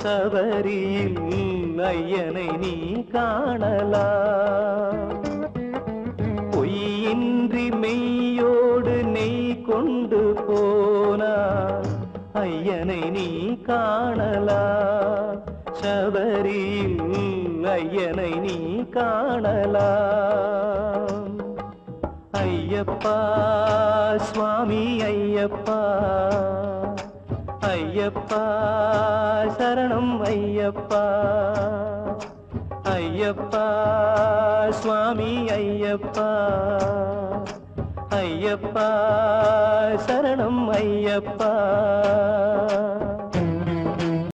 சபரியில் ஐயனை நீ காணலாம். பொய்யின்றி மெய்யோடு நெய் கொண்டு போனார் ஐயனை நீ காணலாம். சபரியில் ஐயனை நீ காணலாம். ஐயப்பா சுவாமி ஐயப்பா, ஐயப்பா சரணம் ஐயப்பா, ஐயப்பா சுவாமி ஐயப்பா, ஐயப்பா சரணம் ஐயப்பா.